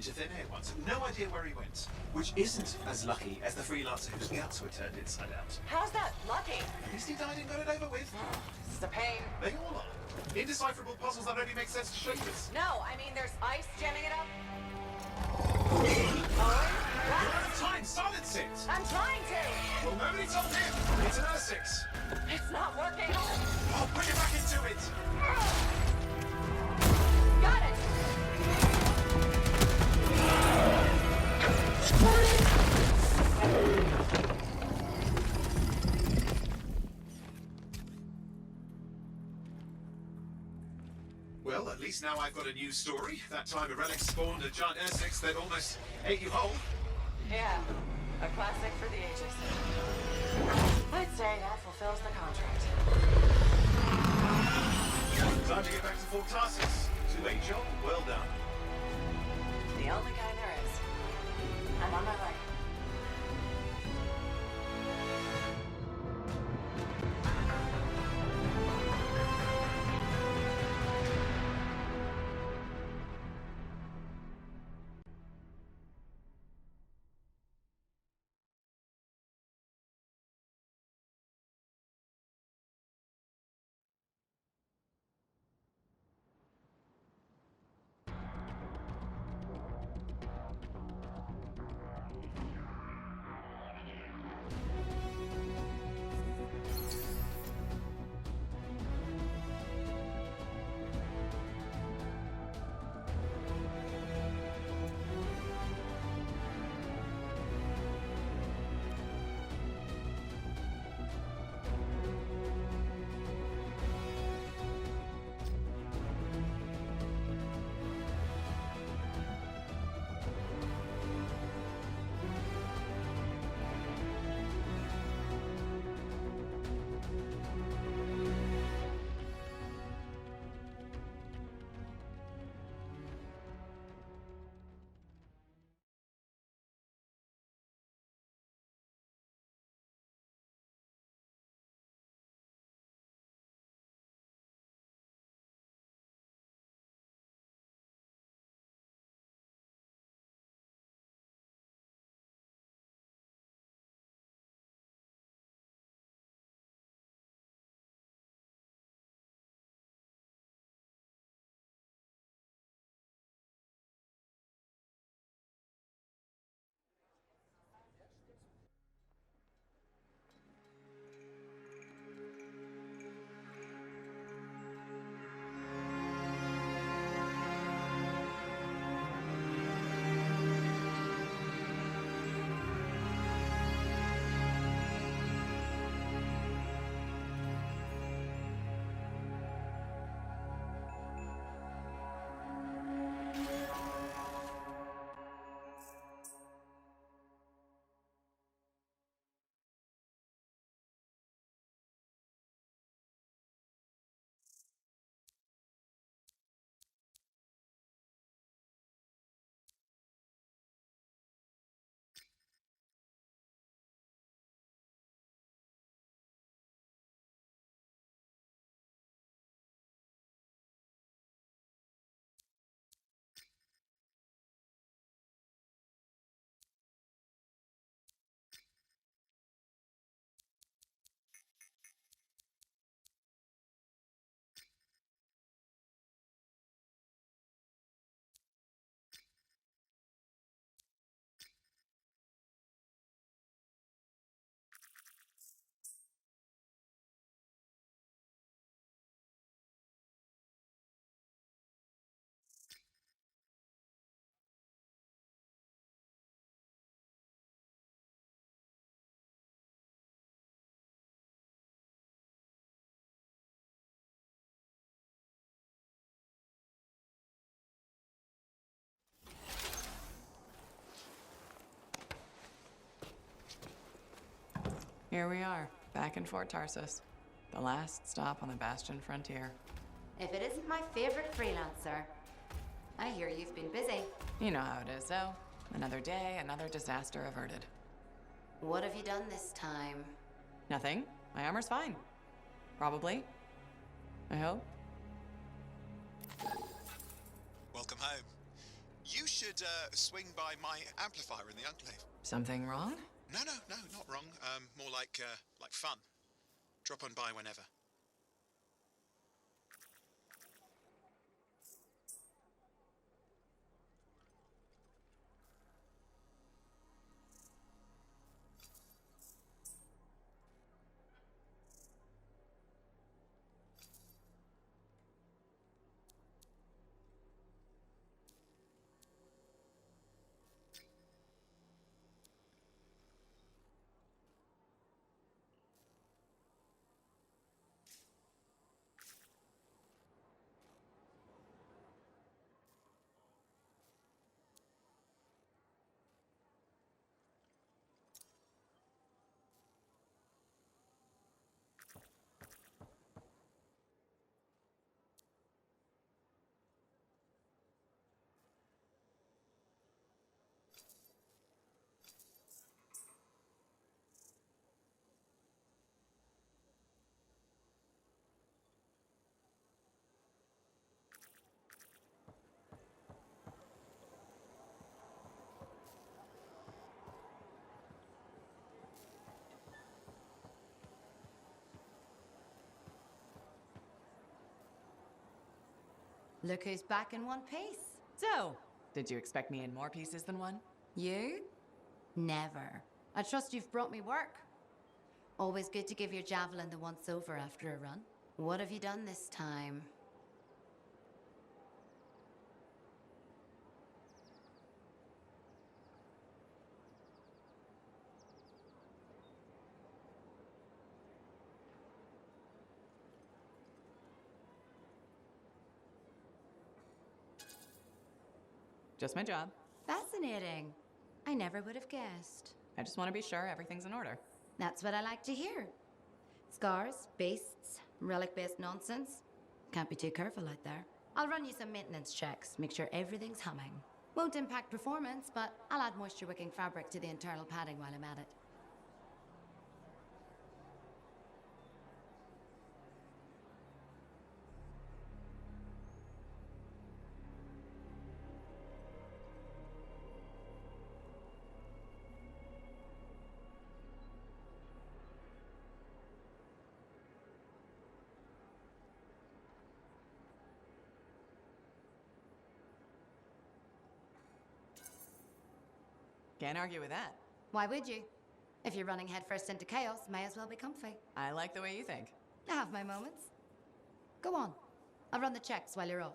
into thin air once. No idea where he went. Which isn't as lucky as the freelancer whose guts were turned inside out. How's that lucky? At least he died and got it over with. This is a pain. They all are. Indecipherable puzzles that only make sense to shapers. No, I mean there's ice jamming it up. You're out of time. Silence it. I'm trying to. Well, nobody told him. It's another 6. It's not working. Oh, put it back into it. Got it. Well, at least now I've got a new story. That time a relic spawned a giant Ursix that almost ate you whole. Yeah, a classic for the ages. I'd say that fulfills the contract. Time to get back to Fort Tarsus. Too late, Joel. Well done. The only kind there is. I'm on my way. Here we are, back in Fort Tarsus. The last stop on the Bastion frontier. If it isn't my favorite freelancer. I hear you've been busy. You know how it is, though. Another day, another disaster averted. What have you done this time? Nothing. My armor's fine. Probably. I hope. Welcome home. You should swing by my amplifier in the Enclave. Something wrong? No, not wrong. More like fun. Drop on by whenever. Look who's back in one piece. So, did you expect me in more pieces than one? You? Never. I trust you've brought me work. Always good to give your javelin the once over after a run. What have you done this time? Just my job. Fascinating. I never would have guessed. I just want to be sure everything's in order. That's what I like to hear. Scars, beasts, relic-based nonsense. Can't be too careful out there. I'll run you some maintenance checks, make sure everything's humming. Won't impact performance, but I'll add moisture-wicking fabric to the internal padding while I'm at it. Can't argue with that. Why would you? If you're running headfirst into chaos, may as well be comfy. I like the way you think. I have my moments. Go on. I'll run the checks while you're off.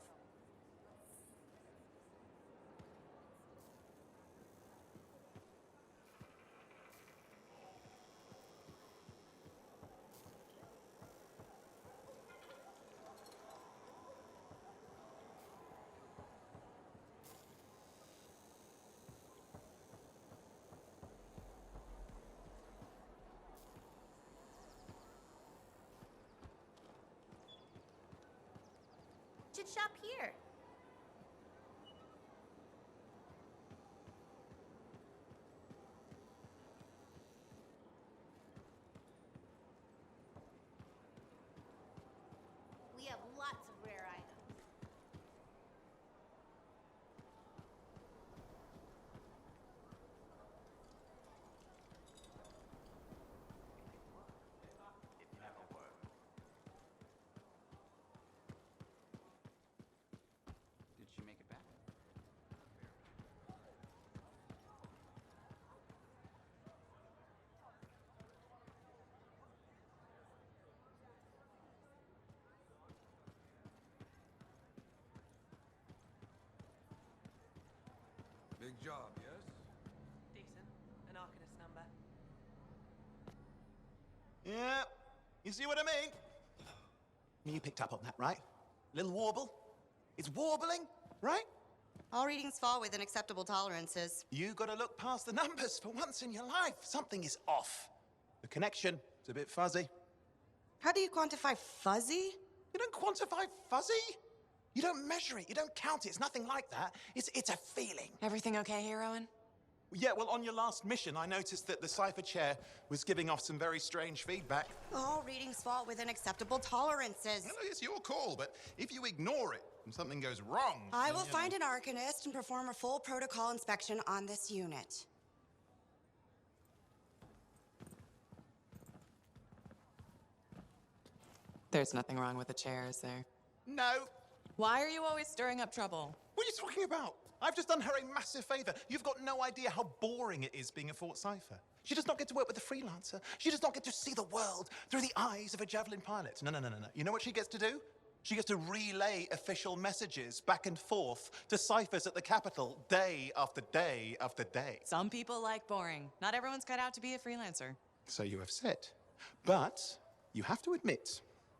Should shop here. We have lots of rare items. Did she make it back? Big job, yes? Decent. An Arcanist number. Yeah, you see what I mean? You picked up on that, right? Little warble? It's warbling, right? All readings fall within acceptable tolerances. You gotta look past the numbers for once in your life. Something is off. The connection is a bit fuzzy. How do you quantify fuzzy? You don't quantify fuzzy. You don't measure it. You don't count it. It's nothing like that. It's a feeling. Everything okay here, Owen? Yeah, well, on your last mission, I noticed that the cipher chair was giving off some very strange feedback. All readings fall within acceptable tolerances. Well, it's your call, but if you ignore it and something goes wrong... I then, will you know. find an arcanist and perform a full protocol inspection on this unit. There's nothing wrong with the chair, is there? No. Why are you always stirring up trouble? What are you talking about? I've just done her a massive favor. You've got no idea how boring it is being a Fort Cipher. She does not get to work with a freelancer. She does not get to see the world through the eyes of a javelin pilot. No. You know what she gets to do? She gets to relay official messages back and forth to ciphers at the Capitol day after day after day. Some people like boring. Not everyone's cut out to be a freelancer. So you have said. But you have to admit,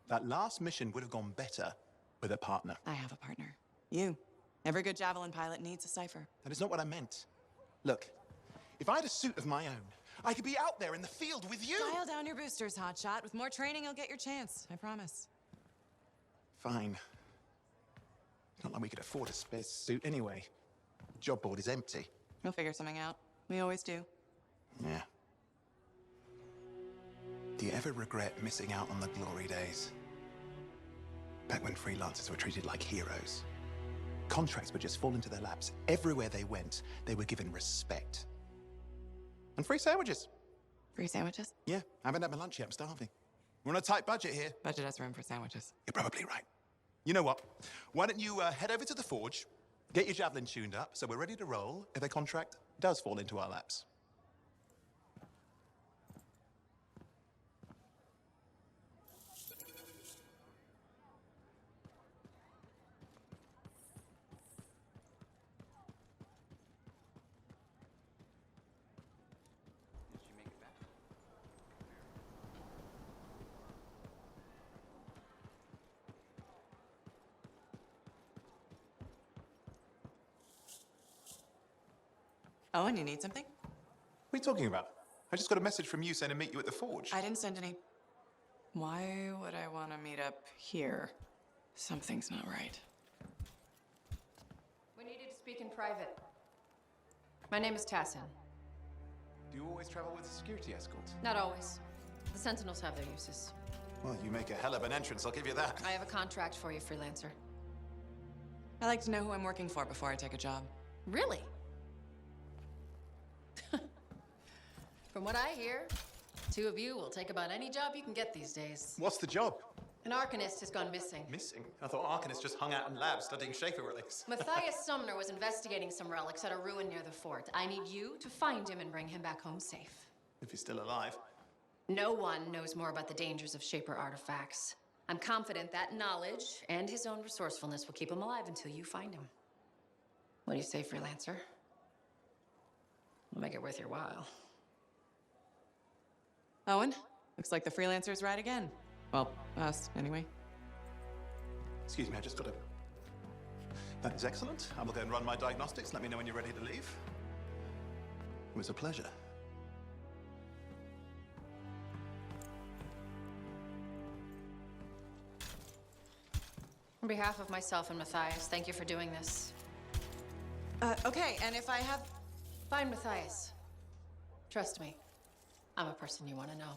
that last mission would have gone better with a partner. I have a partner. You. Every good javelin pilot needs a cipher. That is not what I meant. Look, if I had a suit of my own, I could be out there in the field with you. Dial down your boosters, hotshot. With more training, you'll get your chance. I promise. Fine. Not like we could afford a spare suit anyway. The job board is empty. We'll figure something out. We always do. Yeah. Do you ever regret missing out on the glory days? Back when freelancers were treated like heroes. Contracts would just fall into their laps. Everywhere they went, they were given respect. And free sandwiches. Free sandwiches? Yeah, I haven't had my lunch yet. I'm starving. We're on a tight budget here. Budget has room for sandwiches. You're probably right. You know what? Why don't you head over to the forge, get your javelin tuned up, so we're ready to roll if a contract does fall into our laps. Oh, and you need something? What are you talking about? I just got a message from you saying to meet you at the forge. I didn't send any. Why would I want to meet up here? Something's not right. We need you to speak in private. My name is Tassin. Do you always travel with a security escort? Not always. The Sentinels have their uses. Well, you make a hell of an entrance, I'll give you that. I have a contract for you, freelancer. I like to know who I'm working for before I take a job. Really? From what I hear, two of you will take about any job you can get these days. What's the job? An Arcanist has gone missing. Missing? I thought Arcanists just hung out in labs studying Schaefer relics. Matthias Sumner was investigating some relics at a ruin near the fort. I need you to find him and bring him back home safe. If he's still alive. No one knows more about the dangers of Shaper artifacts. I'm confident that knowledge and his own resourcefulness will keep him alive until you find him. What do you say, freelancer? We'll make it worth your while. Owen, looks like the freelancer's right again. Well, us, anyway. Excuse me, I just got to... That is excellent. I will go and run my diagnostics. Let me know when you're ready to leave. It was a pleasure. On behalf of myself and Matthias, thank you for doing this. Okay, and if I have... Find Matthias. Trust me, I'm a person you want to know.